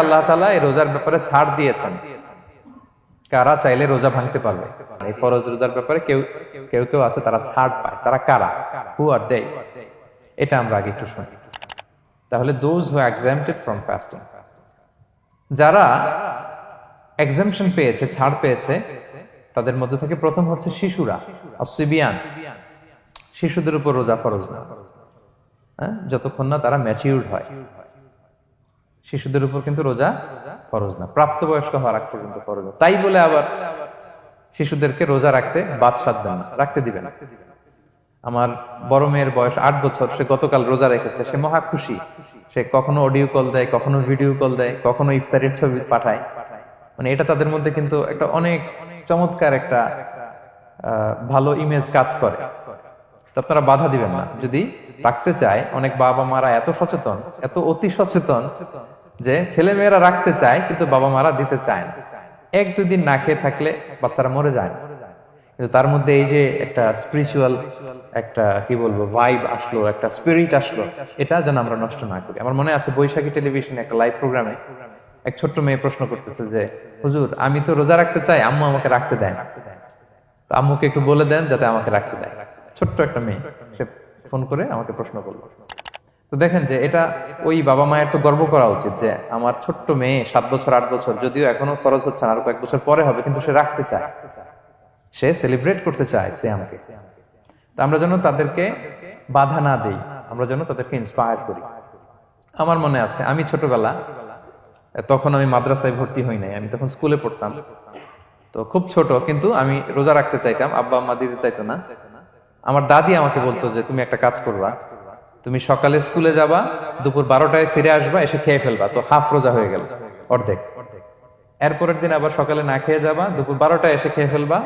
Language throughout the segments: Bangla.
আল্লাহ তাআলা এই রোজার ব্যাপারে ছাড় দিয়েছেন, কারা চাইলে রোজা ভাঙতে পারবে। এই ফরজ রোজার ব্যাপারে কেউ কেউ কেউ আছে তারা ছাড় পায়, তারা কারা? হু আর দে? এটা আমরা আগে একটু শুনি। তাহলে দোজ হু এক্সাম্পটেড ফ্রম ফাস্টিং, যারা এক্সাম্পশন পেয়েছে, ছাড় পেয়েছে, তাদের মধ্যে থেকে প্রথম হচ্ছে শিশুরা, আসিবিয়ান। শিশুদের উপর রোজা ফরজ না, যতক্ষণ না তারা ম্যাচিউরড হয়। শিশুদের উপর কিন্তু রোজা ফরজ না, প্রাপ্তবয়স্ক হওয়ার আগ পর্যন্ত ফরজ না। তাই বলে আবার শিশুদেরকে রোজা রাখতে বাদ সাধবেন না, রাখতে দিবেন। আমার বড় মেয়ের বয়স 8 বছর, সে গতকাল রোজা রেখেছে, সে মহা খুশি। সে কখনো অডিও কল দেয়, কখনো ভিডিও কল দেয়, কখনো ইফতারের ছবি পাঠায়। মানে এটা তাদের মধ্যে কিন্তু একটা অনেক চমৎকার একটা ভালো ইমেজ কাজ করে। তো আপনারা বাধা দিবেন না যদি রাখতে চায়। অনেক বাবা মারা এত সচেতন, এত অতি সচেতন যে ছেলে মেয়েরা রাখতে চায় কিন্তু বাবা মারা দিতে চায় না। 1-2 দিন না খেয়ে থাকলে বাচ্চারা মরে যায় না, কিন্তু তার মধ্যে এই যে একটা স্পিরিচুয়াল একটা কি বলবো ভাইব আসলো, একটা স্পিরিট আসলো, এটা যেন আমরা নষ্ট না করি। আমার মনে আছে বৈশাখী টেলিভিশনে একটা লাইভ প্রোগ্রামে এক ছোট্ট মেয়ে প্রশ্ন করতেছে যে, হুজুর আমি তো রোজা রাখতে চাই, আম্মু আমাকে রাখতে দেয় না, তো আম্মুকে একটু বলে দেন যাতে আমাকে রাখতে দেয়। ছোট্ট একটা মেয়ে, সে ফোন করে আমাকে প্রশ্ন করলো। তো দেখেন যে এটা ওই বাবা মায়ের তো গর্ব করা উচিত যে আমার ছোট্ট মেয়ে 7 বছর 8 বছর, যদিও এখনো ফরজ হচ্ছে না, আর কয়েক বছর পরে হবে, কিন্তু সে রাখতে চায়, সে সেলিব্রেট করতে চায় সে আমাকে। তা আমরা যেন তাদেরকে বাধা না দেই, আমরা যেন তাদেরকে ইন্সপায়ার করি। আমার মনে আছে আমি ছোটবেলা, তখন আমি মাদ্রাসায় ভর্তি হই নাই, আমি তখন স্কুলে পড়তাম। তো খুব ছোট, কিন্তু আমি রোজা রাখতে চাইতাম, আব্বা আম্মা দিতে চাইতো না। আমার দাদি আমাকে বলতো যে তুমি একটা কাজ করবা, তুমি সকালে স্কুলে যাবা, দুপুর 12টায় ফিরে আসবা, এসে খেয়ে ফেলবা, তো হাফ রোজা হয়ে গেল, অর্ধেক। এরপরের দিন আবার সকালে না খেয়ে যাবা, দুপুর 12টায় এসে খেয়ে ফেলবা,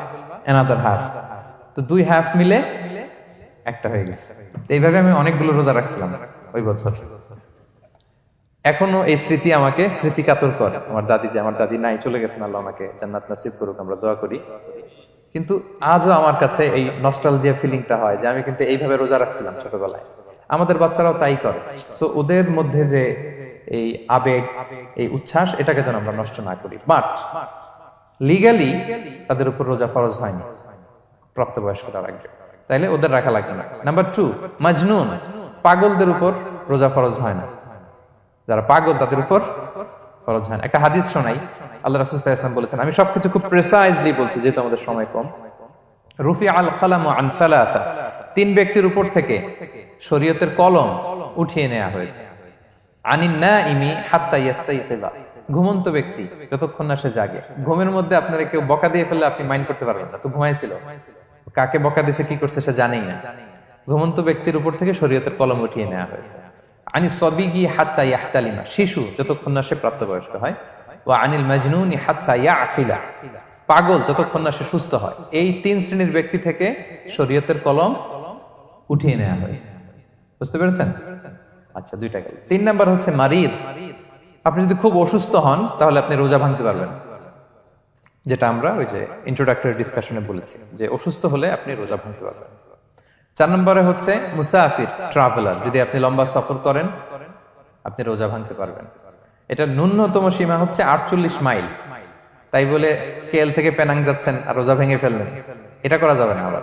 এনাদার হাফ, তো 2 হাফ মিলে একটা হয়ে গেছে। এইভাবে আমি অনেকগুলো রোজা রাখছিলাম ওই বছর। এখনো এই স্মৃতি আমাকে স্মৃতিকাতর করে। আমার দাদি, যে আমার দাদি নাই, চলে গেছেন, আল্লাহ ওনাকে জান্নাত নসিব করুক, আমরা দোয়া করি। কিন্তু আজও আমার কাছে এই নস্টালজিয়া ফিলিংটা হয় যে আমি কিন্তু এইভাবে রোজা রাখছিলাম ছোটবেলায়। আমাদের বাচ্চারাও তাই করে। সো ওদের মধ্যে যে এই আবেগ, এই উচ্ছ্বাস, এটাকে যেন আমরা নষ্ট না করি। বাট লিগালি তাদের উপর রোজা ফরজ হয়নি, প্রাপ্তবয়স্করা রাখবে, তাইলে ওদের রাখা লাগবে না। নাম্বার 2, মাজনুন, পাগলদের উপর রোজা ফরজ হয় না। যারা পাগল তাদের উপর ফরজ হয় না। একটা হাদিস শোনাই, আল্লাহ রাসূল সাল্লাল্লাহু আলাইহি ওয়াসাল্লাম বলেছেন, আমি সবকিছু খুব প্রিসাইজলি বলছি যেহেতু আমাদের সময় কম। রুফি আল কালামু আন সালাসা, 3 ব্যক্তির উপর থেকে শরীয়তের কলম উঠিয়ে নেওয়া হয়েছে। আনিন নাইমি হাত্তা ইয়াস্তাইকিযা, ঘুমন্ত ব্যক্তি যতক্ষণ না সে জাগে। ঘুমের মধ্যে আপনারা কেউ বকা দিয়ে ফেললে আপনি মাইন্ড করতে পারবেন না, তো ঘুমাইছিল, কাকে বকা দিয়েছে কি করছে সে জানেই না। ঘুমন্ত ব্যক্তির উপর থেকে শরীয়তের কলম উঠিয়ে নেওয়া হয়েছে। আনি সবিগি হাত্তা ইয়াহতালিমা, শিশু যতক্ষণ না সে প্রাপ্তবয়স্ক হয়। ওয়া আনিল মাজনুনি হাত্তা ইয়াকিলা, পাগল যতক্ষণ না সে সুস্থ হয়। এই 3 শ্রেণীর ব্যক্তি থেকে শরীয়তের কলম উঠিয়ে নেওয়া হয়েছে। বুঝতে পেরেছেন? আচ্ছা, 2টা গেল। 3 নাম্বার হচ্ছে মারিদ। আপনি যদি খুব অসুস্থ হন তাহলে আপনি রোজা ভাঙতে পারবেন, যেটা আমরা ওই যে ইন্ট্রোডাক্টরি ডিসকাশনে বলেছি যে অসুস্থ হলে আপনি রোজা ভাঙতে পারবেন। 4 নম্বরে হচ্ছে মুসাফির, ট্রাভেলার, যদি আপনি লম্বা সফর করেন আপনি রোজা ভাঙতে পারবেন। এটা ন্যূনতম সীমা হচ্ছে 48 মাইল। তাই বলে কেএল থেকে পেনাং যাচ্ছেন আর রোজা ভেঙে ফেললেন, এটা করা যাবে না। আবার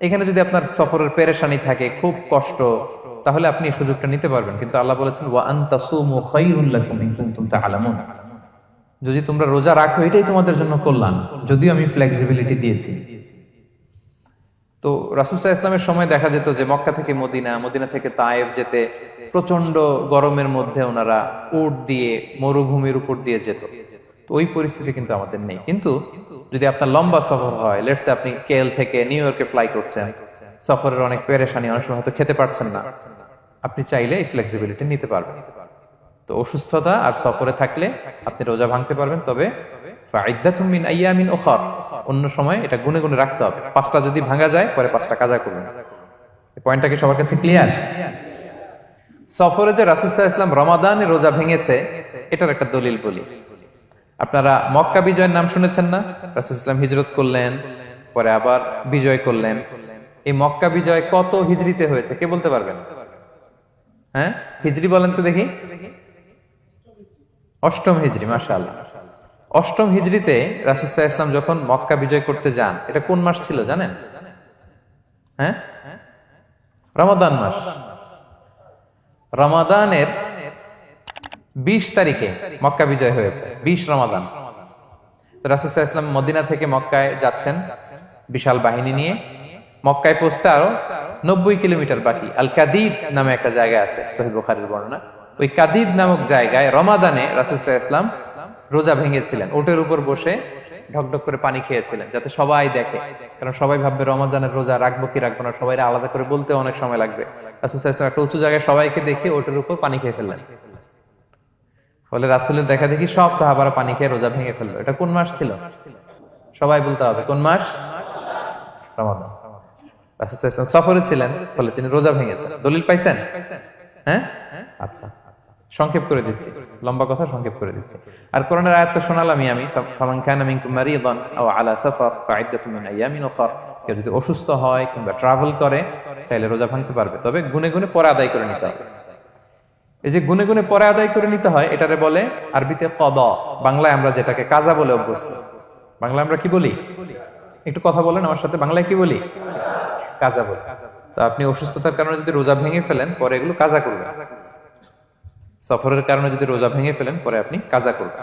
এখানে যদি আপনার সফরের পেরেশানি থাকে, খুব কষ্ট, তাহলে আপনি এই সুযোগটা নিতে পারবেন। কিন্তু আল্লাহ বলেছেন ওয়া আন তাসুমু খায়রুল লাকুম ইন কুনতুম তা'লামুন, যদি তোমরা রোজা রাখো এটাই তোমাদের জন্য কল্যাণ, যদিও আমি ফ্লেক্সিবিলিটি দিয়েছি। তো রাসূল সাল্লাল্লাহু আলাইহি ওয়াসাল্লামের সময় দেখা যেত যে মক্কা থেকে মদিনা, মদিনা থেকে তায়েফ যেতে প্রচন্ড গরমের মধ্যে ওনারা উট দিয়ে মরুভূমির উপর দিয়ে যেত। তো ওই পরিস্থিতি কিন্তু আমাদের নেই। কিন্তু যদি আপনার লম্বা সফর হয়, লেটস সে আপনি কেএল থেকে নিউ ইয়র্কে ফ্লাই করছেন, সফরের অনেক পেরেশানি, অনেক সময় হয়তো খেতে পারছেন না, আপনি চাইলে এই ফ্লেক্সিবিলিটি নিতে পারবেন। তো অসুস্থতা আর সফরে থাকলে আপনি রোজা ভাঙতে পারবেন, তবে ফাইদ্দাতুম মিন আইয়ামিন উখর, অন্য সময় এটা গুনে গুনে রাখতে হবে। 5টা যদি ভাঙা যায় পরে 5টা কাজা করবেন। এই পয়েন্টটা কি সবার কাছে ক্লিয়ার? সফরে যে রাসূল সাল্লাল্লাহু আলাইহি ওয়াসাল্লাম রমাদানে রোজা ভেঙেছে, এটার একটা দলিল বলি। আপনারা মক্কা বিজয়ের নাম শুনেছেন না? রাসূল সাল্লাল্লাহু আলাইহি ওয়াসাল্লাম হিজরত করলেন, পরে আবার বিজয় করলেন। এই মক্কা বিজয় কত হিজরিতে হয়েছে কে বলতে পারবেন? হ্যাঁ, হিজরি বলেন তো দেখি। অষ্টম হিজরি, মাশাআল্লাহ। অষ্টম হিজরিতে রাসূল সাল্লাল্লাহু আলাইহি ওয়াসাল্লাম যখন মক্কা বিজয় করতে যান, এটা কোন মাস ছিল জানেন? হ্যাঁ, রমাদান মাস। রমাদানের 20 তারিখে মক্কা বিজয় হয়েছে, 20 রমাদান। তো রাসূল সাল্লাল্লাহু আলাইহি ওয়াসাল্লাম মদিনা থেকে মক্কায় যাচ্ছেন বিশাল বাহিনী নিয়ে। মক্কায় পৌঁছতে আরো 90 কিলোমিটার বাকি। আল কাদিদ নামে একটা জায়গা আছে, সহিহ বুখারীর বর্ণনা। ওই কাদিদ নামক জায়গায় রমাদানে রাসূল সাল্লাল্লাহু আলাইহি ওয়াসাল্লাম রোজা ভেঙেছিলেন, ওটের উপর বসে ঢকঢক করে পানি খেয়েছিলেন, যাতে সবাই দেখে। কারণ সবাই ভাববে রমাদানের রোজা রাখবো কি রাখবো না, সবাই আলাদা করে বলতে অনেক সময় লাগবে। রাসূল সাল্লাল্লাহু আলাইহি ওয়াসাল্লাম একটা উঁচু জায়গায় সবাইকে দেখে ওটের উপর পানি খেয়ে ফেললেন। ফলে রাসূলের দেখা দেখি সব সাহাবারা পানি খেয়ে রোজা ভেঙে ফেললো। এটা কোন মাস ছিল? সবাই বলতে হবে কোন মাস? রমাদান। রাসূল সাল্লাল্লাহু আলাইহি ওয়াসাল্লাম সফরে ছিলেন, ফলে তিনি রোজা ভেঙেছেন। দলিল পাইছেন? হ্যাঁ, আচ্ছা, সংক্ষেপ করে দিচ্ছি, লম্বা কথা সংক্ষেপ করে দিচ্ছি। আর কোরআনের আয়াত তো শোনালামই আমি, ফামান কানা মিনকুম মারিদান আও আলা সাফার ফাইদ্দাতুম মিন আইয়ামিন উখরা। কেউ যদি অসুস্থ হয় কিংবা ট্রাভেল করে, চাইলে রোজা ভাঙতে পারবে, তবে গুনে গুনে পরে আদায় করে নিতে হবে। এই যে গুনে গুনে পরে আদায় করে নিতে হয়, এটারে বলে আরবিতে কদা, বাংলায় আমরা যেটাকে কাজা বলে অভ্যস্ত। বাংলায় আমরা কি বলি? একটু কথা বলেন আমার সাথে, বাংলায় কি বলি? কাজা বলি। তো আপনি অসুস্থতার কারণে যদি রোজা ভেঙে ফেলেন, পরে এগুলো কাজা করবেন। সফরের কারণে যদি রোজা ভেঙে ফেলেন, পরে আপনি কাজা করবেন।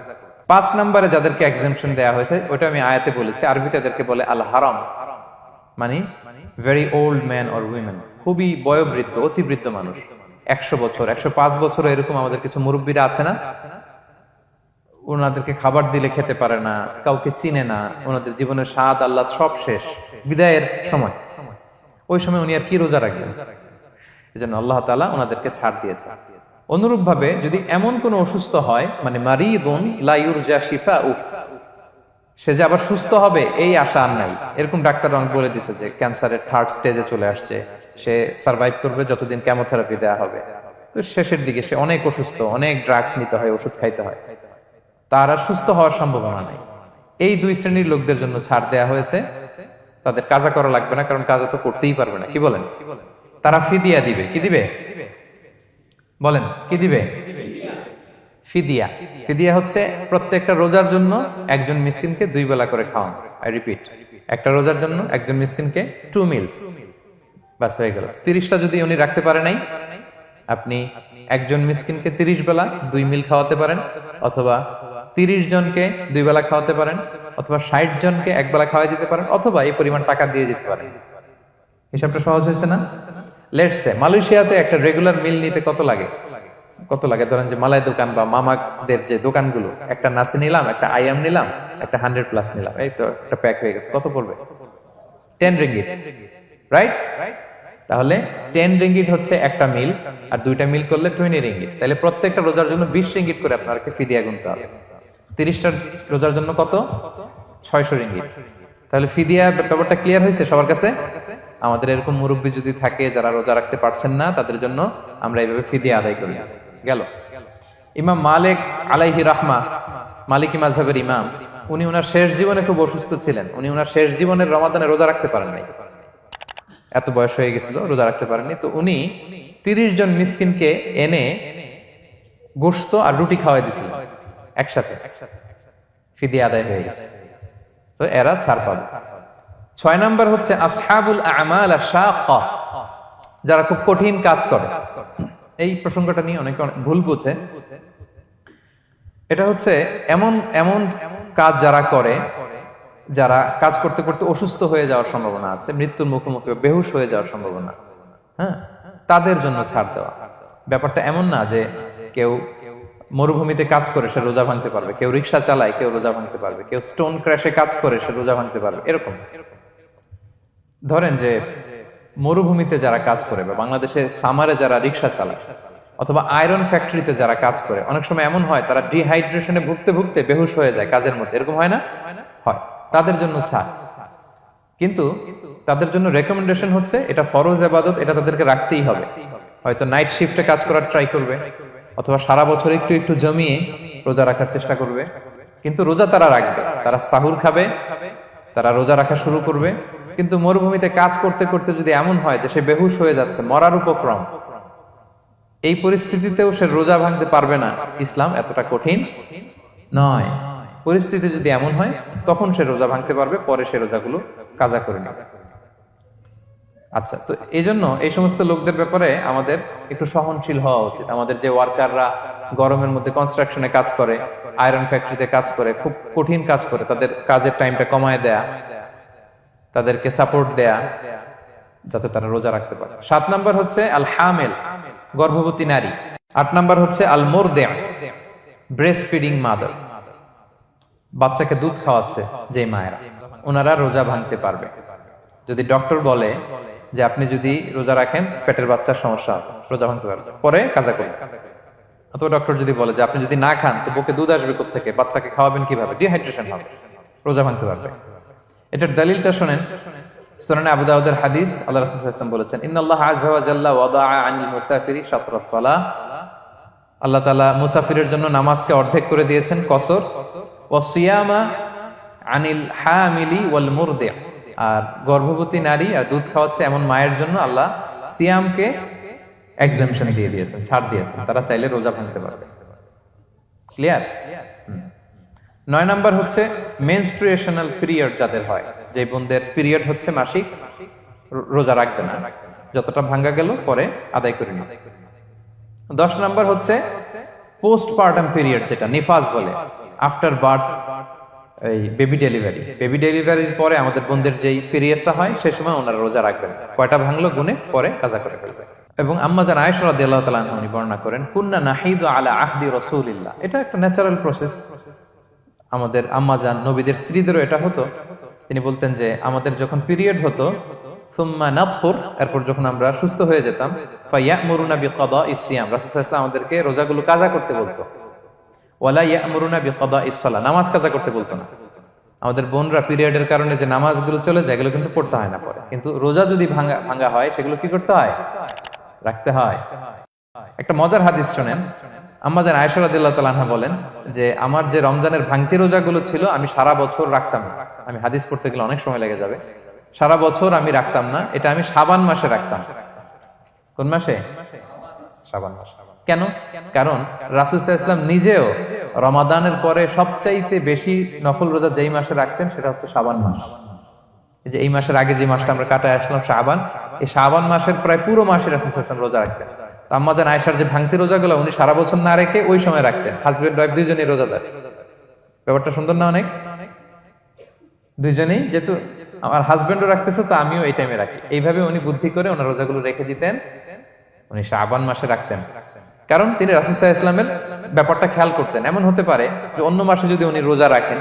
5 নম্বরে যাদেরকে এক্সাম্পশন দেয়া হয়েছে, ওটা আমি আয়াতে বলেছি। আরবিতে তাদেরকে বলে আল হারাম, মানে very old man or women, খুবই বয়োবৃদ্ধ, অতিবৃদ্ধ মানুষ। 100 বছর, 105 বছর, এরকম আমাদের কিছু মুরব্বীরা আছে না, ওনাদেরকে খাবার দিলে খেতে পারে না, কাউকে চিনে না, ওনাদের জীবনের স্বাদ আল্লাহ সব শেষ, বিদায়ের সময়। ওই সময় উনি আর কি রোজা রাখবেন? এজন্য আল্লাহ তাআলা ওনাদেরকে ছাড় দিয়েছে। অনুরূপ ভাবে যদি এমন কোন অসুস্থ হয়, মানে মারিদুন লা ইউরজা শিফাউ, সে যে আবার সুস্থ হবে এই আশা আর নাই, এরকম ডাক্তার অনেক বলে দিছে যে ক্যান্সারের 3rd স্টেজে চলে আসছে, সে সার্ভাইভ করবে যতদিন কেমোথেরাপি দেওয়া হবে। তো শেষের দিকে সে অনেক অসুস্থ, অনেক ড্রাগস নিতে হয়, ওষুধ খাইতে হয়, তার আর সুস্থ হওয়ার সম্ভাবনা নাই। এই 2 শ্রেণীর লোকদের জন্য ছাড় দেয়া হয়েছে, তাদের কাজা করা লাগবে না, কারণ কাজা তো করতেই পারবে না। কি বলেন? তারা ফিদিয়া দিবে। কি দিবে বলেন? কি দিবে? ফিদিয়া। ফিদিয়া হচ্ছে প্রত্যেকটা রোজার জন্য একজন মিসকিনকে 2 বেলা করে খাওয়ান। আই রিপিট, একটা রোজার জন্য একজন মিসকিনকে 2 মিলস, বাস হয়ে গেল। 30টা যদি উনি রাখতে পারে নাই, আপনি একজন মিসকিনকে 30 বেলা 2 মিল খাওয়াতে পারেন, অথবা 30 জনকে 2 বেলা খাওয়াতে পারেন, অথবা 60 জনকে 1 বেলা খাওয়াই দিতে পারেন, অথবা এই পরিমাণ টাকা দিয়ে দিতে পারেন। হিসাবটা সহজ হয়েছে না? লেটস সে মালয়েশিয়াতে একটা রেগুলার মিল নিতে কত লাগে? ধরেন যে মালাই দোকান বা মামাদের যে দোকানগুলো, একটা নাসি নিলাম, একটা আইয়াম নিলাম, একটা 100+ নিলাম, এই তো একটা প্যাক হয়ে গেছে। কত পড়বে? 10 রিঙ্গিট, রাইট? তাহলে 10 রিঙ্গিট হচ্ছে একটা মিল, আর 2টা মিল করলে 20 রিঙ্গিট। তাহলে প্রত্যেকটা রোজার জন্য 20 রিঙ্গিট করে আপনাকে ফিদিয়া গুনতে হবে। 30টা রোজার জন্য কত? 600 রিঙ্গিট। তাহলে ফিদিয়া ব্যাপারটা ক্লিয়ার হয়েছে সবার কাছে? আমাদের এরকম মুরব্বী যদি থাকে যারা রোজা রাখতে পারছেন না, তাদের জন্য আমরা এইভাবে ফিদিয়া আদায় করি। গেল। ইমাম মালিক আলাইহি রাহমা, মালিকি মাযহাবের ইমাম, উনি ওনার শেষ জীবনে খুব অসুস্থ ছিলেন। উনি ওনার শেষ জীবনের রমাদানে রোজা রাখতে পারেন নাই, এত বয়স হয়ে গেছিল, রোজা রাখতে পারেননি। তো উনি 30 জন মিসকিনকে এনে গোশত আর রুটি খাওয়াই দিয়েছিলেন একসাথে, ফিদিয়া আদায় হয়ে গেছে। তো এরা ছাড় পাবে। 6 নাম্বার হচ্ছে আসহাবুল আমাল আশ-শাক্কা, যারা খুব কঠিন কাজ করে। এই প্রসঙ্গটা নিয়ে অনেকে ভুল বোঝে। এটা হচ্ছে এমন এমন কাজ যারা করে, যারা কাজ করতে করতে অসুস্থ হয়ে যাওয়ার সম্ভাবনা আছে, মৃত্যুর মুখোমুখি বেহুশ হয়ে যাওয়ার সম্ভাবনা, হ্যাঁ, তাদের জন্য ছাড় দেওয়া। ব্যাপারটা এমন না যে কেউ মরুভূমিতে কাজ করে সে রোজা ভাঙতে পারবে, কেউ রিক্সা চালায় কেউ রোজা ভাঙতে পারবে, কেউ স্টোন ক্র্যাশে কাজ করে সে রোজা ভাঙতে পারবে, এরকম। ধরেন যে মরুভূমিতে যারা কাজ করে, বা বাংলাদেশে সামারে যারা রিক্সা চালায়, অথবা আয়রন ফ্যাক্টরিতে যারা কাজ করে, অনেক সময় এমন হয় তারা ডিহাইড্রেশনে ভুগতে ভুগতে বেহুশ হয়ে যায় কাজের মধ্যে, এরকম হয় না? হয়। তাদের জন্য ছাড়, কিন্তু তাদের জন্য রেকমেন্ডেশন হচ্ছে এটা ফরজ ইবাদত, এটা তাদেরকে রাখতেই হবে। হয়তো নাইট শিফটে কাজ করার ট্রাই করবে, অথবা সারা বছর একটু একটু জমিয়ে রোজা রাখার চেষ্টা করবে, কিন্তু রোজা তারা রাখবে, তারা সাহুর খাবে, তারা রোজা রাখা শুরু করবে। কিন্তু মরুভূমিতে কাজ করতে করতে যদি এমন হয় যে সে বেহুশ হয়ে যাচ্ছে, মরার উপক্রম, এই পরিস্থিতিতেও সে রোজা ভাঙতে পারবে না, ইসলাম এতটা কঠিন নয়। পরিস্থিতি যদি এমন হয় তখন সে রোজা ভাঙতে পারবে, পরে সে রোজাগুলো কাজা করে নেবে। আচ্ছা, তো এই জন্য এই সমস্ত লোকদের ব্যাপারে আমাদের একটু সহনশীল হওয়া উচিত। আমাদের যে ওয়ার্কাররা গরমের মধ্যে কনস্ট্রাকশনে কাজ করে, আয়রন ফ্যাক্টরিতে কাজ করে, খুব কঠিন কাজ করে, তাদের কাজের টাইমটা কমায় দেয়া, তাদেরকে সাপোর্ট দেয়া, যাতে তারা রোজা রাখতে পারে। 7 নাম্বার হচ্ছে আল হামেল, গর্ভবতী নারী। 8 নাম্বার হচ্ছে আল মুরদিআ, ব্রেস্ট ফিডিং মাদার, বাচ্চাকে দুধ খাওয়াচ্ছে যে মায়েরা, ওনারা রোজা ভাঙতে পারবে। যদি ডক্টর বলে যে আপনি যদি রোজা রাখেন পেটের বাচ্চার সমস্যা হবে, রোজা ভাঙতে পারবে, পরে কাজা করবে। অথবা ডক্টর যদি বলে যে আপনি যদি না খান তো বুকে দুধ আসবে কোত্থেকে, বাচ্চাকে খাওয়াবেন কিভাবে, ডিহাইড্রেশন হবে, রোজা ভাঙতে পারবে। এটার দলিলটা শোনেন, সুনানে আবু দাউদের হাদিস, আল্লাহ রাসূল সাল্লাল্লাহু আলাইহি ওয়াসাল্লাম বলেছেন, ইন্নাল্লাহা আযজা ওয়া জাল্লা ওয়াদাআ আনিল মুসাফিরি শাতরাস সালাহ, আল্লাহ তাআলা মুসাফিরের জন্য নামাজকে অর্ধেক করে দিয়েছেন কসর, ওয়া সিয়ামা আনিল হামিলি ওয়াল মুরদি, আর গর্ভবতী নারী আর দুধ খাওয়াচ্ছে এমন মায়ের জন্য আল্লাহ সিয়ামকে এক্সাম্পশন দিয়ে দিয়েছেন, ছাড় দিয়েছেন, তারা চাইলে রোজা ভাঙতে পারবে। ক্লিয়ার? 9 নাম্বার হচ্ছে মেনস্ট্রুয়েশনাল পিরিয়ড যাদের হয়, যে বোনদের পিরিয়ড হচ্ছে মাসিক, রোজা রাখবে না, যতটা ভাঙ্গা গেল পরে আদায় করে নেবে। 10 নাম্বার হচ্ছে পোস্টপার্টাম পিরিয়ড, যেটা নিফাস বলে, আফটার বার্থ, এই বেবি ডেলিভারি, বেবি ডেলিভারির পরে আমাদের বোনদের যেই পিরিয়ডটা হয় সে সময় ওনারা রোজা রাখবেন, কয়টা ভাঙলো গুনে পরে কাজা করে ফেলবে। এবং আম্মা জান আয়েশা রাদিয়াল্লাহু তাআলা আনহা উনি বর্ণনা করেন, কুন্না নাহিদু আলা আহদি রাসূলিল্লাহ, এটা একটা ন্যাচারাল প্রসেস, আমাদের আম্মা জান নবীদের স্ত্রীদেরও এটা হতো। তিনি বলতেন যে আমাদের যখন পিরিয়ড হতো, সুম্মা নাতহুর, এরপর যখন আমরা সুস্থ হয়ে যেতাম, ফায়ামুরুনা বিকাদাইস সিয়াম, রাসূল সাল্লাল্লাহু আলাইহি ওয়াসাল্লাম আমাদেরকে রোজাগুলো কাজা করতে বলতো, ওয়ালা ইয়ামুরুনা বিকাদাইস সালাহ, নামাজ কাজা করতে বলতো না। আমাদের বোনরা পিরিয়ডের কারণে যে নামাজগুলো চলে যায় এগুলো কিন্তু পড়তে হয় না পরে, কিন্তু রোজা যদি ভাঙা হয় সেগুলো কি করতে হয়, রাখতে হয়। একটা মজার হাদিস শোনেন, আম্মা জান আয়েশা রাদিয়াল্লাহু তাআলা আনহা বলেন যে আমার যে রমজানের ভাঙতি রোজাগুলো ছিল আমি সারা বছর রাখতাম না, আমি হাদিস পড়তে গেলে অনেক সময় লেগে যাবে, সারা বছর আমি রাখতাম না, এটা আমি শাবান মাসে রাখতাম। কোন মাসে? শাবান মাসে। কেন? কারণ রাসূল সাল্লাল্লাহু আলাইহি ওয়াসাল্লাম নিজেও রমাদানের পরে সবচাইতে বেশি নফল রোজা যেই মাসে রাখতেন সেটা হচ্ছে শাবান মাস। এই যে এই মাসের আগে যে মাসটা আমরা কাটায় আসলাম শাবান, এই শাবান মাসের প্রায় পুরো মাসে রাসূল সাল্লাল্লাহু আলাইহি ওয়াসাল্লাম রোজা রাখতেন। তো আম্মা জান আয়েশার যে ভাঙতি রোজাগুলো উনি সারা বছর না রেখে ওই সময় রাখতেন, হাজবেন্ড ওয়াইফ দুইজনেই রোজাদার। ব্যাপারটা সুন্দর না অনেক? দুইজনেই, যেহেতু আমার হাজবেন্ডও রাখতেছে তো আমিও এই টাইমে রাখি, এইভাবে উনি বুদ্ধি করে ওনার রোজাগুলো রেখে দিতেন, উনি শাবান মাসে রাখতেন। কারণ তিনি রাসূল সাল্লাল্লাহু আলাইহি ওয়াসাল্লামের ব্যাপারটা খেয়াল করতেন। এমন হতে পারে যে অন্য মাসে যদি উনি রোজা রাখেন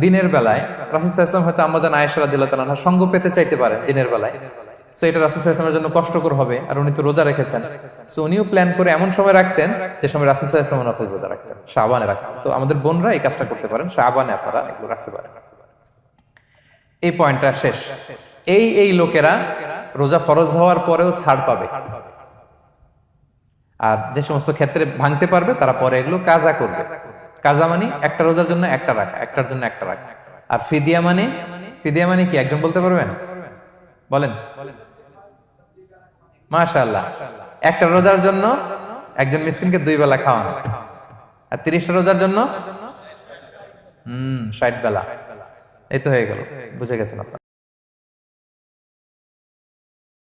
দিনের বেলায়, রাসূল সাল্লাল্লাহু আলাইহি ওয়াসাল্লাম হয়তো আম্মা জান আয়েশা রাদিয়াল্লাহু তাআলা আনহার সঙ্গ পেতে চাইতে পারেন দিনের বেলায়, সো এটা রাসূল সাল্লাল্লাহু আলাইহি ওয়াসাল্লামের জন্য কষ্টকর হবে, আর উনি তো রোজা রেখেছেন, সো উনিও প্ল্যান করে এমন সময় রাখতেন যে সময় রাসূল সাল্লাল্লাহু আলাইহি ওয়াসাল্লাম নফল রোজা রাখতেন, শাবানে রাখতেন। তো আমাদের বোনরা এই কাজটা করতে পারেন, শাবানে আপনারা এগুলো রাখতে পারেন। এই পয়েন্টটা শেষ। এই লোকেরা রোজা ফরজ হওয়ার পরেও ছাড় পাবে, আর যে সমস্ত ক্ষেত্রে ভাঙতে পারবে তারা পরে এগুলো কাজা করবে। কাজা মানে একটা রোজার জন্য একটা রাখা, একটার জন্য একটা রাখা। আর ফিদিয়া মানে কি একজন বলতে পারবেন? বলেন। মাশাআল্লাহ, একটা রোজার জন্য একজন মিসকিনকে 2 বেলা খাওয়ানো, আর 30টা রোজার জন্য 60 বেলা। এই তো হয়ে গেল, বুঝে গেছেন আপনারা।